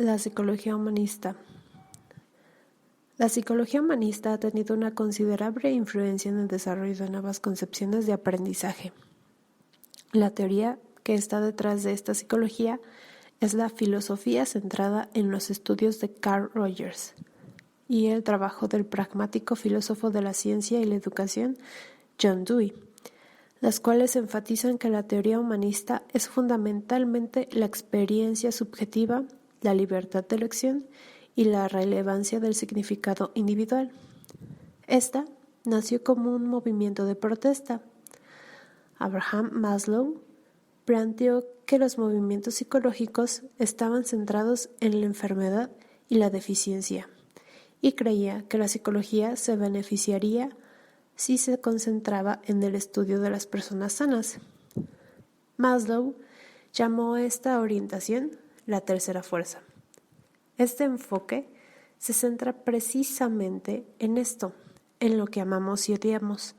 La psicología humanista. La psicología humanista ha tenido una considerable influencia en el desarrollo de nuevas concepciones de aprendizaje. La teoría que está detrás de esta psicología es la filosofía centrada en los estudios de Carl Rogers y el trabajo del pragmático filósofo de la ciencia y la educación John Dewey, las cuales enfatizan que la teoría humanista es fundamentalmente la experiencia subjetiva, la libertad de elección y la relevancia del significado individual. Esta nació como un movimiento de protesta. Abraham Maslow planteó que los movimientos psicológicos estaban centrados en la enfermedad y la deficiencia, y creía que la psicología se beneficiaría si se concentraba en el estudio de las personas sanas. Maslow llamó a esta orientación la tercera fuerza. Este enfoque se centra precisamente en esto, en lo que amamos y odiamos,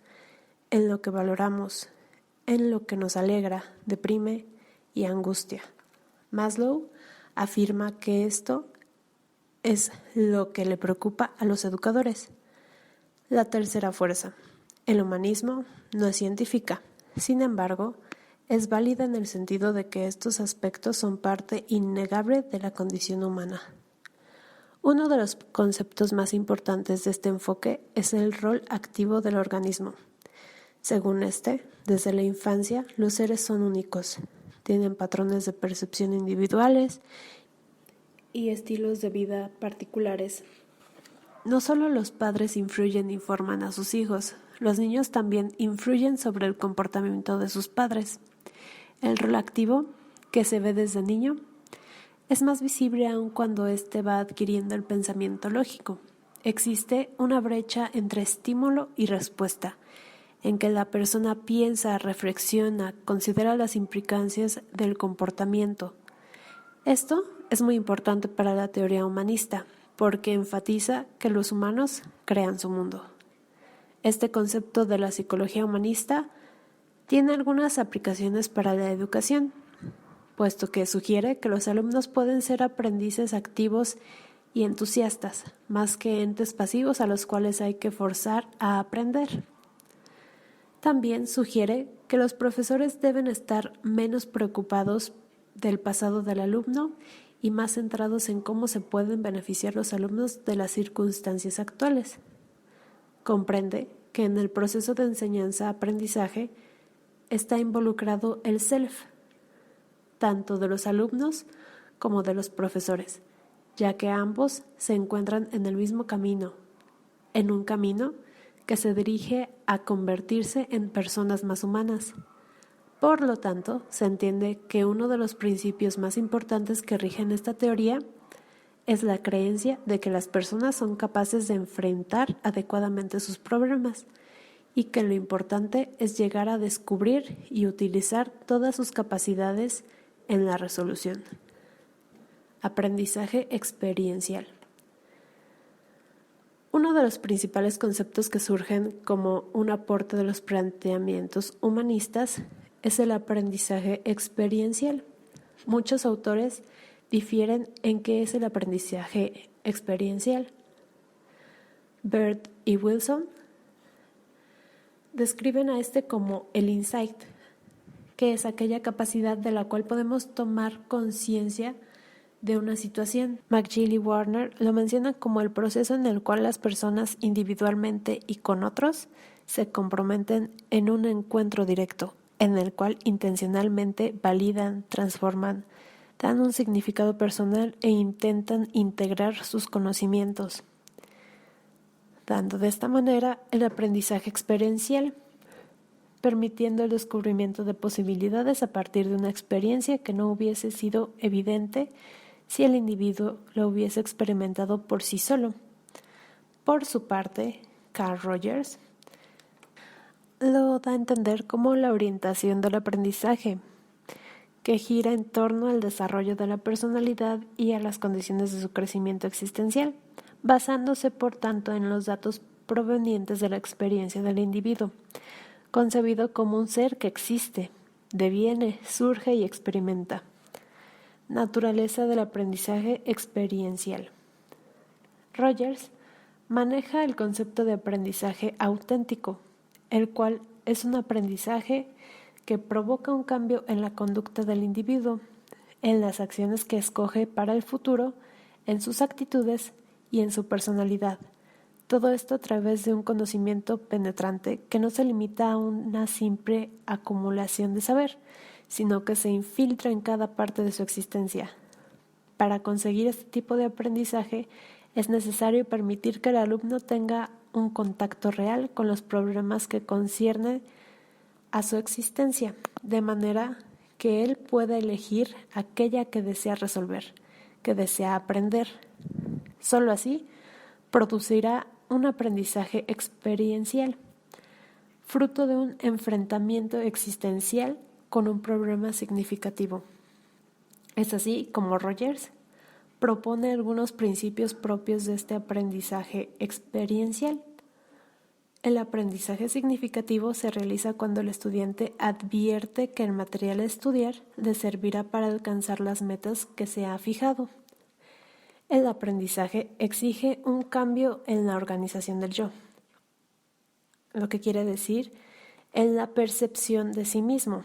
en lo que valoramos, en lo que nos alegra, deprime y angustia. Maslow afirma que esto es lo que le preocupa a los educadores. La tercera fuerza. El humanismo no es científica, sin embargo, es válida en el sentido de que estos aspectos son parte innegable de la condición humana. Uno de los conceptos más importantes de este enfoque es el rol activo del organismo. Según este, desde la infancia los seres son únicos, tienen patrones de percepción individuales y estilos de vida particulares. No solo los padres influyen y forman a sus hijos, los niños también influyen sobre el comportamiento de sus padres. El rol activo, que se ve desde niño, es más visible aún cuando éste va adquiriendo el pensamiento lógico. Existe una brecha entre estímulo y respuesta, en que la persona piensa, reflexiona, considera las implicancias del comportamiento. Esto es muy importante para la teoría humanista, porque enfatiza que los humanos crean su mundo. Este concepto de la psicología humanista tiene algunas aplicaciones para la educación, puesto que sugiere que los alumnos pueden ser aprendices activos y entusiastas, más que entes pasivos a los cuales hay que forzar a aprender. También sugiere que los profesores deben estar menos preocupados del pasado del alumno y más centrados en cómo se pueden beneficiar los alumnos de las circunstancias actuales. Comprende que en el proceso de enseñanza-aprendizaje está involucrado el self, tanto de los alumnos como de los profesores, ya que ambos se encuentran en el mismo camino, en un camino que se dirige a convertirse en personas más humanas. Por lo tanto, se entiende que uno de los principios más importantes que rigen esta teoría es la creencia de que las personas son capaces de enfrentar adecuadamente sus problemas y que lo importante es llegar a descubrir y utilizar todas sus capacidades en la resolución. Aprendizaje experiencial. Uno de los principales conceptos que surgen como un aporte de los planteamientos humanistas es el aprendizaje experiencial. Muchos autores difieren en qué es el aprendizaje experiencial. Bird y Wilson describen a este como el insight, que es aquella capacidad de la cual podemos tomar conciencia de una situación. McGill y Warner lo mencionan como el proceso en el cual las personas individualmente y con otros se comprometen en un encuentro directo, en el cual intencionalmente validan, transforman, dan un significado personal e intentan integrar sus conocimientos, dando de esta manera el aprendizaje experiencial, permitiendo el descubrimiento de posibilidades a partir de una experiencia que no hubiese sido evidente si el individuo lo hubiese experimentado por sí solo. Por su parte, Carl Rogers lo da a entender como la orientación del aprendizaje, que gira en torno al desarrollo de la personalidad y a las condiciones de su crecimiento existencial, basándose por tanto en los datos provenientes de la experiencia del individuo, concebido como un ser que existe, deviene, surge y experimenta. Naturaleza del aprendizaje experiencial. Rogers maneja el concepto de aprendizaje auténtico, el cual es un aprendizaje que provoca un cambio en la conducta del individuo, en las acciones que escoge para el futuro, en sus actitudes y en su personalidad. Todo esto a través de un conocimiento penetrante que no se limita a una simple acumulación de saber, sino que se infiltra en cada parte de su existencia. Para conseguir este tipo de aprendizaje es necesario permitir que el alumno tenga un contacto real con los problemas que conciernen a su existencia, de manera que él pueda elegir aquella que desea resolver, que desea aprender. Solo así producirá un aprendizaje experiencial, fruto de un enfrentamiento existencial con un problema significativo. Es así como Rogers propone algunos principios propios de este aprendizaje experiencial. El aprendizaje significativo se realiza cuando el estudiante advierte que el material a estudiar le servirá para alcanzar las metas que se ha fijado. El aprendizaje exige un cambio en la organización del yo, lo que quiere decir en la percepción de sí mismo,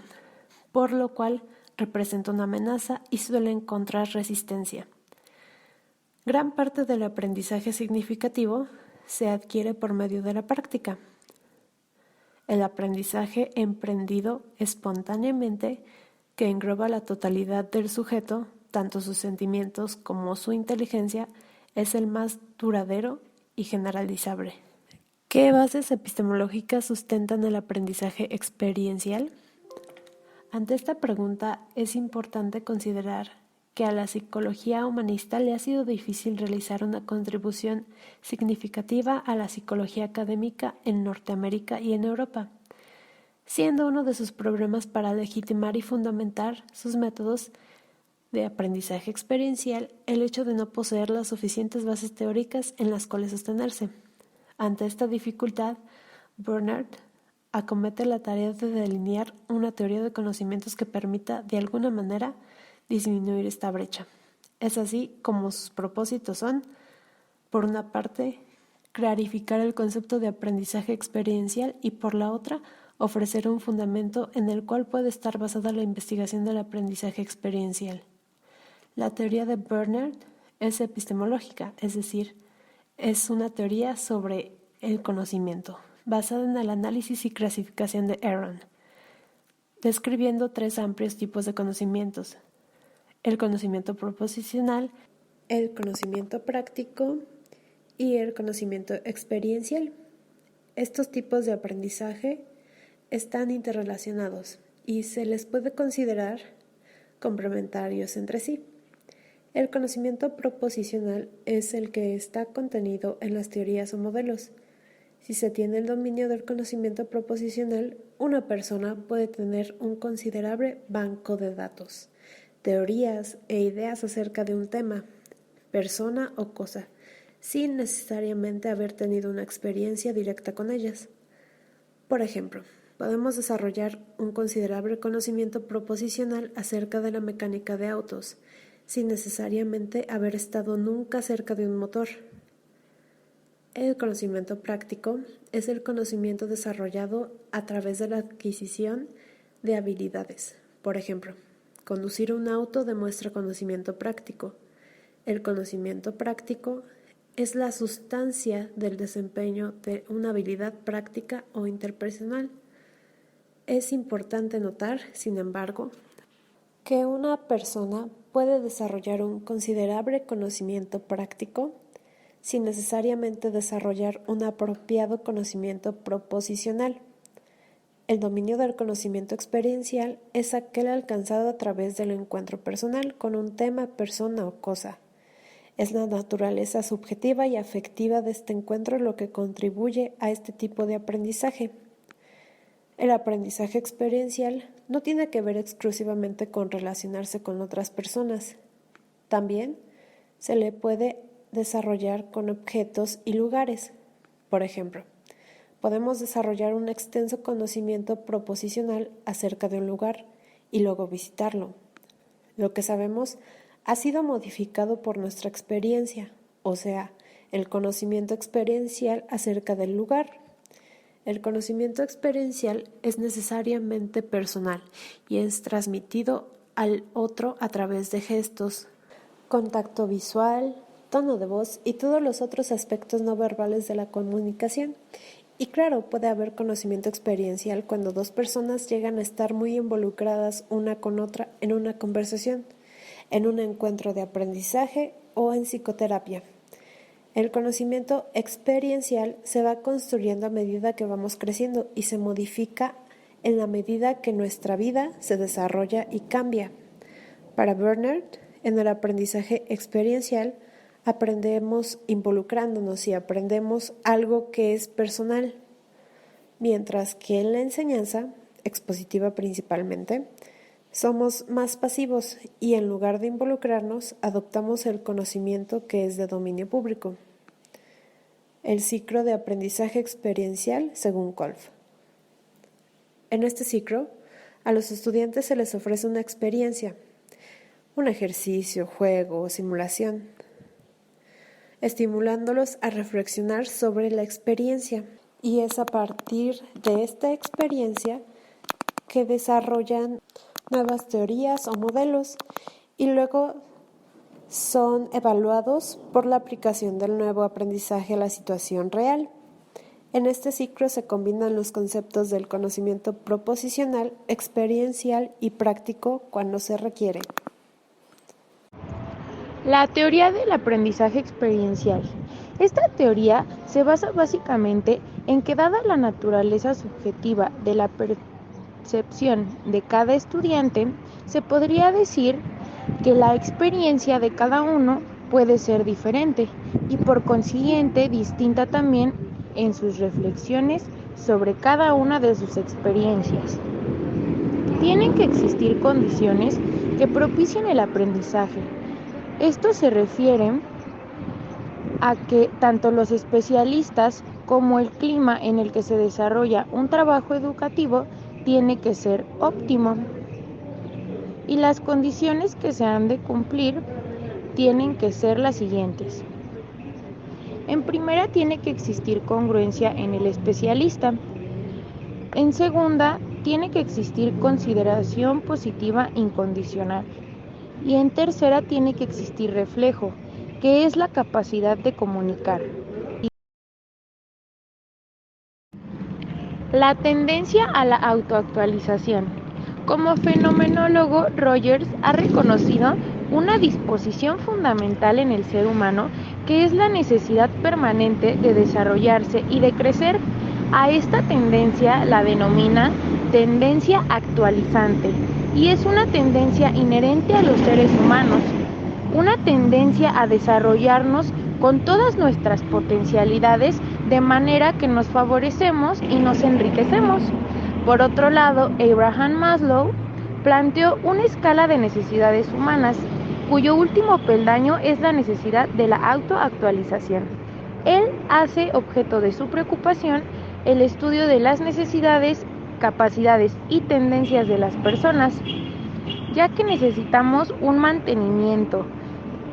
por lo cual representa una amenaza y suele encontrar resistencia. Gran parte del aprendizaje significativo se adquiere por medio de la práctica. El aprendizaje emprendido espontáneamente, que engloba la totalidad del sujeto, tanto sus sentimientos como su inteligencia, es el más duradero y generalizable. ¿Qué bases epistemológicas sustentan el aprendizaje experiencial? Ante esta pregunta es importante considerar que a la psicología humanista le ha sido difícil realizar una contribución significativa a la psicología académica en Norteamérica y en Europa, siendo uno de sus problemas para legitimar y fundamentar sus métodos de aprendizaje experiencial el hecho de no poseer las suficientes bases teóricas en las cuales sostenerse. Ante esta dificultad, Bernard acomete la tarea de delinear una teoría de conocimientos que permita, de alguna manera, disminuir esta brecha. Es así como sus propósitos son, por una parte, clarificar el concepto de aprendizaje experiencial y por la otra, ofrecer un fundamento en el cual puede estar basada la investigación del aprendizaje experiencial. La teoría de Bernard es epistemológica, es decir, es una teoría sobre el conocimiento, basada en el análisis y clasificación de Aron, describiendo tres amplios tipos de conocimientos: el conocimiento proposicional, el conocimiento práctico y el conocimiento experiencial. Estos tipos de aprendizaje están interrelacionados y se les puede considerar complementarios entre sí. El conocimiento proposicional es el que está contenido en las teorías o modelos. Si se tiene el dominio del conocimiento proposicional, una persona puede tener un considerable banco de datos, teorías e ideas acerca de un tema, persona o cosa, sin necesariamente haber tenido una experiencia directa con ellas. Por ejemplo, podemos desarrollar un considerable conocimiento proposicional acerca de la mecánica de autos, sin necesariamente haber estado nunca cerca de un motor. El conocimiento práctico es el conocimiento desarrollado a través de la adquisición de habilidades. Por ejemplo, conducir un auto demuestra conocimiento práctico. El conocimiento práctico es la sustancia del desempeño de una habilidad práctica o interpersonal. Es importante notar, sin embargo, que una persona puede desarrollar un considerable conocimiento práctico sin necesariamente desarrollar un apropiado conocimiento proposicional. El dominio del conocimiento experiencial es aquel alcanzado a través del encuentro personal con un tema, persona o cosa. Es la naturaleza subjetiva y afectiva de este encuentro lo que contribuye a este tipo de aprendizaje. El aprendizaje experiencial no tiene que ver exclusivamente con relacionarse con otras personas. También se le puede desarrollar con objetos y lugares. Por ejemplo, podemos desarrollar un extenso conocimiento proposicional acerca de un lugar y luego visitarlo. Lo que sabemos ha sido modificado por nuestra experiencia, o sea, el conocimiento experiencial acerca del lugar. El conocimiento experiencial es necesariamente personal y es transmitido al otro a través de gestos, contacto visual, tono de voz y todos los otros aspectos no verbales de la comunicación. Y claro, puede haber conocimiento experiencial cuando dos personas llegan a estar muy involucradas una con otra en una conversación, en un encuentro de aprendizaje o en psicoterapia. El conocimiento experiencial se va construyendo a medida que vamos creciendo y se modifica en la medida que nuestra vida se desarrolla y cambia. Para Bernard, en el aprendizaje experiencial, aprendemos involucrándonos y aprendemos algo que es personal, mientras que en la enseñanza, expositiva principalmente, somos más pasivos y en lugar de involucrarnos, adoptamos el conocimiento que es de dominio público. El ciclo de aprendizaje experiencial según Kolff. En este ciclo, a los estudiantes se les ofrece una experiencia, un ejercicio, juego o simulación, estimulándolos a reflexionar sobre la experiencia. Y es a partir de esta experiencia que desarrollan nuevas teorías o modelos y luego son evaluados por la aplicación del nuevo aprendizaje a la situación real. En este ciclo se combinan los conceptos del conocimiento proposicional, experiencial y práctico cuando se requiere. La teoría del aprendizaje experiencial. Esta teoría se basa básicamente en que, dada la naturaleza subjetiva de la percepción de cada estudiante, se podría decir que la experiencia de cada uno puede ser diferente y por consiguiente distinta también en sus reflexiones sobre cada una de sus experiencias. Tienen que existir condiciones que propicien el aprendizaje. Esto se refiere a que tanto los especialistas como el clima en el que se desarrolla un trabajo educativo tiene que ser óptimo. Y las condiciones que se han de cumplir tienen que ser las siguientes. En primera, tiene que existir congruencia en el especialista. En segunda, tiene que existir consideración positiva incondicional. Y en tercera, tiene que existir reflejo, que es la capacidad de comunicar. La tendencia a la autoactualización. Como fenomenólogo, Rogers ha reconocido una disposición fundamental en el ser humano que es la necesidad permanente de desarrollarse y de crecer. A esta tendencia la denomina tendencia actualizante y es una tendencia inherente a los seres humanos, una tendencia a desarrollarnos con todas nuestras potencialidades de manera que nos favorecemos y nos enriquecemos. Por otro lado, Abraham Maslow planteó una escala de necesidades humanas, cuyo último peldaño es la necesidad de la autoactualización. Él hace objeto de su preocupación el estudio de las necesidades, capacidades y tendencias de las personas, ya que necesitamos un mantenimiento,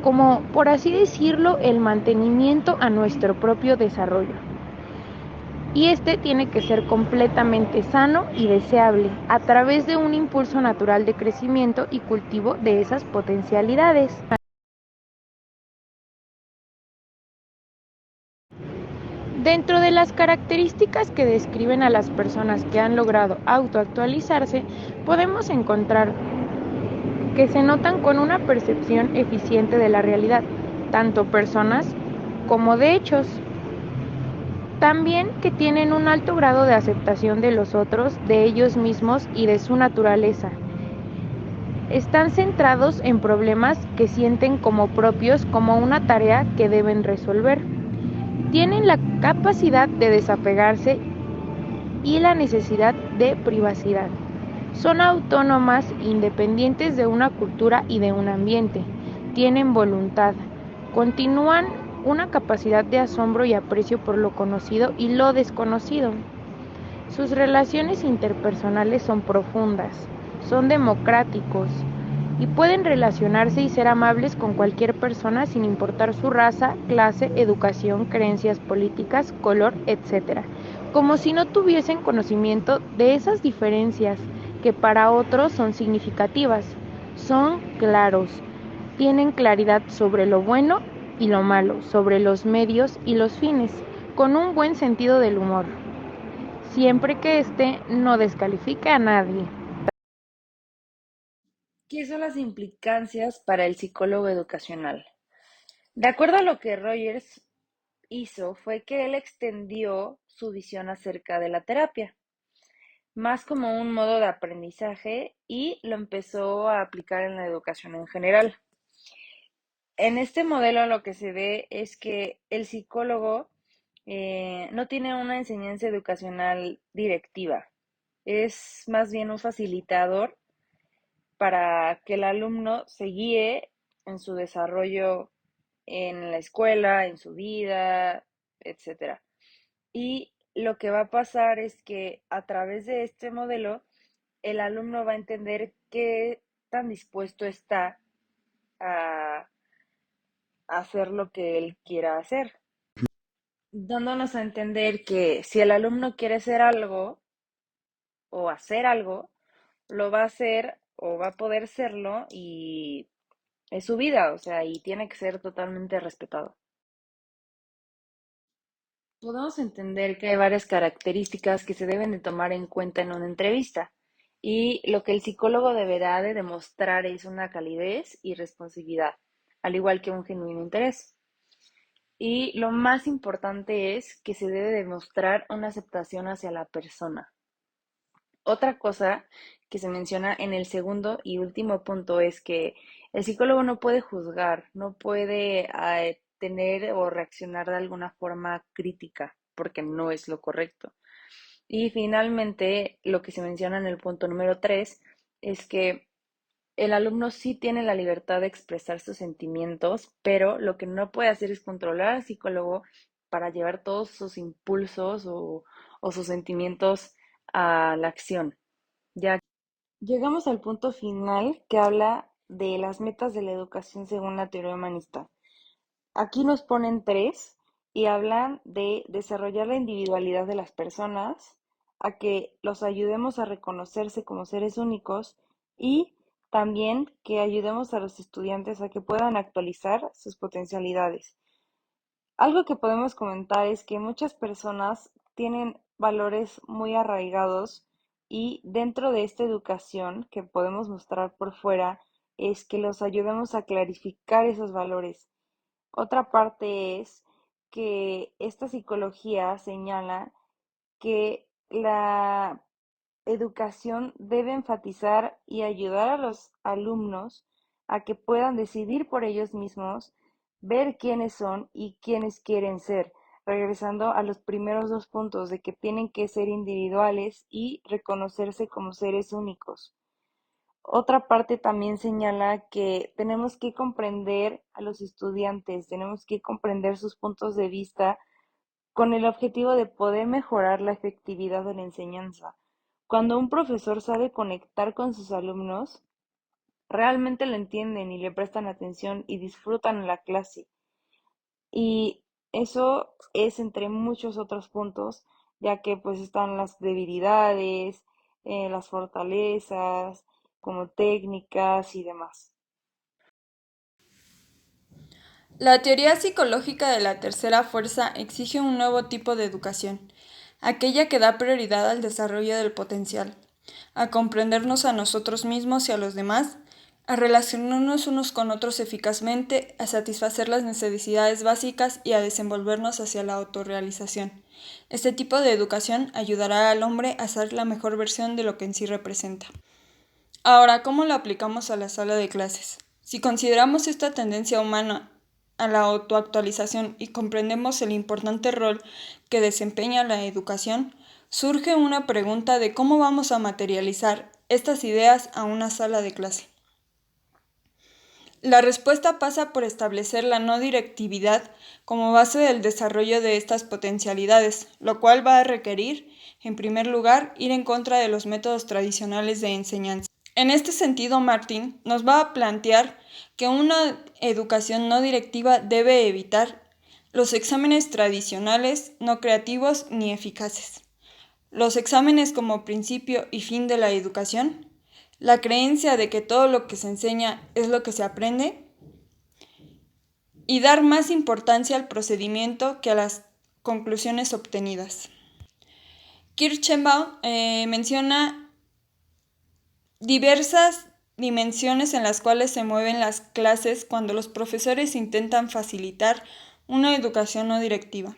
como por así decirlo, el mantenimiento a nuestro propio desarrollo. Y este tiene que ser completamente sano y deseable a través de un impulso natural de crecimiento y cultivo de esas potencialidades. Dentro de las características que describen a las personas que han logrado autoactualizarse, podemos encontrar que se notan con una percepción eficiente de la realidad, tanto personas como de hechos. También que tienen un alto grado de aceptación de los otros, de ellos mismos y de su naturaleza. Están centrados en problemas que sienten como propios, como una tarea que deben resolver. Tienen la capacidad de desapegarse y la necesidad de privacidad. Son autónomas, independientes de una cultura y de un ambiente. Tienen voluntad. Continúan una capacidad de asombro y aprecio por lo conocido y lo desconocido. Sus relaciones interpersonales son profundas, son democráticos, y pueden relacionarse y ser amables con cualquier persona sin importar su raza, clase, educación, creencias políticas, color, etc., como si no tuviesen conocimiento de esas diferencias que para otros son significativas. Son claros, tienen claridad sobre lo bueno y lo malo, sobre los medios y los fines, con un buen sentido del humor, siempre que éste no descalifique a nadie. ¿Qué son las implicancias para el psicólogo educacional? De acuerdo a lo que Rogers hizo, fue que él extendió su visión acerca de la terapia, más como un modo de aprendizaje y lo empezó a aplicar en la educación en general. En este modelo lo que se ve es que el psicólogo no tiene una enseñanza educacional directiva, es más bien un facilitador para que el alumno se guíe en su desarrollo en la escuela, en su vida, etcétera. Y lo que va a pasar es que a través de este modelo, el alumno va a entender qué tan dispuesto está a hacer lo que él quiera hacer, dándonos a entender que si el alumno quiere hacer algo o hacer algo, lo va a hacer o va a poder serlo y es su vida, o sea, y tiene que ser totalmente respetado. Podemos entender que hay varias características que se deben de tomar en cuenta en una entrevista y lo que el psicólogo deberá de demostrar es una calidez y responsabilidad, al igual que un genuino interés. Y lo más importante es que se debe demostrar una aceptación hacia la persona. Otra cosa que se menciona en el segundo y último punto es que el psicólogo no puede juzgar, no puede tener o reaccionar de alguna forma crítica, porque no es lo correcto. Y finalmente, lo que se menciona en el punto número 3 es que el alumno sí tiene la libertad de expresar sus sentimientos, pero lo que no puede hacer es controlar al psicólogo para llevar todos sus impulsos o sus sentimientos a la acción. Ya llegamos al punto final que habla de las metas de la educación según la teoría humanista. Aquí nos ponen tres y hablan de desarrollar la individualidad de las personas, a que los ayudemos a reconocerse como seres únicos y también que ayudemos a los estudiantes a que puedan actualizar sus potencialidades. Algo que podemos comentar es que muchas personas tienen valores muy arraigados y dentro de esta educación que podemos mostrar por fuera es que los ayudemos a clarificar esos valores. Otra parte es que esta psicología señala que la educación debe enfatizar y ayudar a los alumnos a que puedan decidir por ellos mismos, ver quiénes son y quiénes quieren ser, regresando a los primeros dos puntos de que tienen que ser individuales y reconocerse como seres únicos. Otra parte también señala que tenemos que comprender a los estudiantes, tenemos que comprender sus puntos de vista con el objetivo de poder mejorar la efectividad de la enseñanza. Cuando un profesor sabe conectar con sus alumnos, realmente lo entienden y le prestan atención y disfrutan la clase. Y eso es entre muchos otros puntos, ya que pues están las debilidades, las fortalezas, como técnicas y demás. La teoría psicológica de la tercera fuerza exige un nuevo tipo de educación, aquella que da prioridad al desarrollo del potencial, a comprendernos a nosotros mismos y a los demás, a relacionarnos unos con otros eficazmente, a satisfacer las necesidades básicas y a desenvolvernos hacia la autorrealización. Este tipo de educación ayudará al hombre a ser la mejor versión de lo que en sí representa. Ahora, ¿cómo lo aplicamos a la sala de clases? Si consideramos esta tendencia humana a la autoactualización y comprendemos el importante rol que desempeña la educación, surge una pregunta de cómo vamos a materializar estas ideas a una sala de clase. La respuesta pasa por establecer la no directividad como base del desarrollo de estas potencialidades, lo cual va a requerir, en primer lugar, ir en contra de los métodos tradicionales de enseñanza. En este sentido, Martín nos va a plantear que una educación no directiva debe evitar los exámenes tradicionales, no creativos ni eficaces, los exámenes como principio y fin de la educación, la creencia de que todo lo que se enseña es lo que se aprende, y dar más importancia al procedimiento que a las conclusiones obtenidas. Kirschenbaum menciona diversas dimensiones en las cuales se mueven las clases cuando los profesores intentan facilitar una educación no directiva.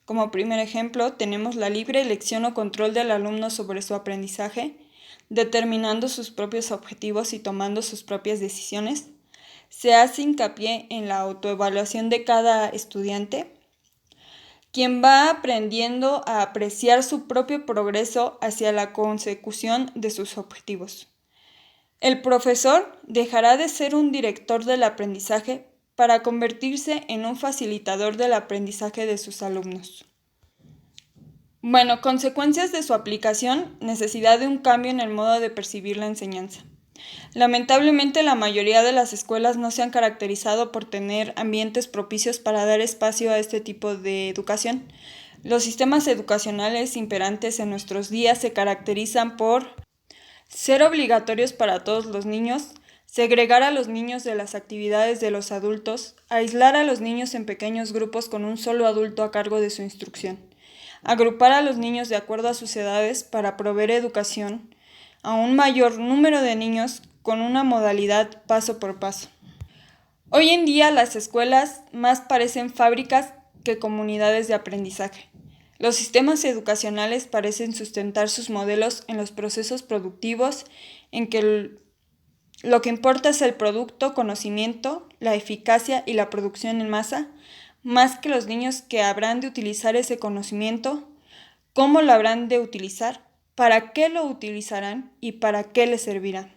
Como primer ejemplo, tenemos la libre elección o control del alumno sobre su aprendizaje, determinando sus propios objetivos y tomando sus propias decisiones. Se hace hincapié en la autoevaluación de cada estudiante, quien va aprendiendo a apreciar su propio progreso hacia la consecución de sus objetivos. El profesor dejará de ser un director del aprendizaje para convertirse en un facilitador del aprendizaje de sus alumnos. Bueno, consecuencias de su aplicación, necesidad de un cambio en el modo de percibir la enseñanza. Lamentablemente, la mayoría de las escuelas no se han caracterizado por tener ambientes propicios para dar espacio a este tipo de educación. Los sistemas educacionales imperantes en nuestros días se caracterizan por ser obligatorios para todos los niños, segregar a los niños de las actividades de los adultos, aislar a los niños en pequeños grupos con un solo adulto a cargo de su instrucción, agrupar a los niños de acuerdo a sus edades para proveer educación a un mayor número de niños con una modalidad paso por paso. Hoy en día las escuelas más parecen fábricas que comunidades de aprendizaje. Los sistemas educacionales parecen sustentar sus modelos en los procesos productivos en que lo que importa es el producto, conocimiento, la eficacia y la producción en masa, más que los niños que habrán de utilizar ese conocimiento, cómo lo habrán de utilizar, para qué lo utilizarán y para qué les servirá.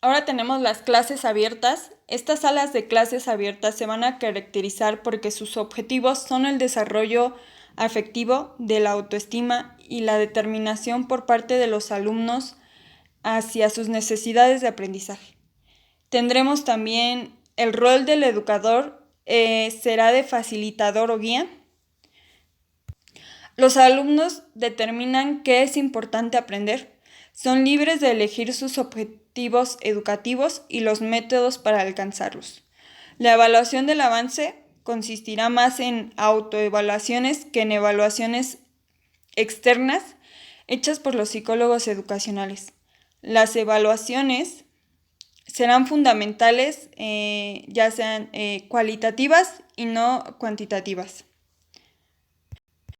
Ahora tenemos las clases abiertas. Estas salas de clases abiertas se van a caracterizar porque sus objetivos son el desarrollo afectivo de la autoestima y la determinación por parte de los alumnos hacia sus necesidades de aprendizaje. Tendremos también el rol del educador, será de facilitador o guía. Los alumnos determinan qué es importante aprender. Son libres de elegir sus objetivos educativos y los métodos para alcanzarlos. La evaluación del avance consistirá más en autoevaluaciones que en evaluaciones externas hechas por los psicólogos educacionales. Las evaluaciones serán fundamentales, ya sean cualitativas y no cuantitativas.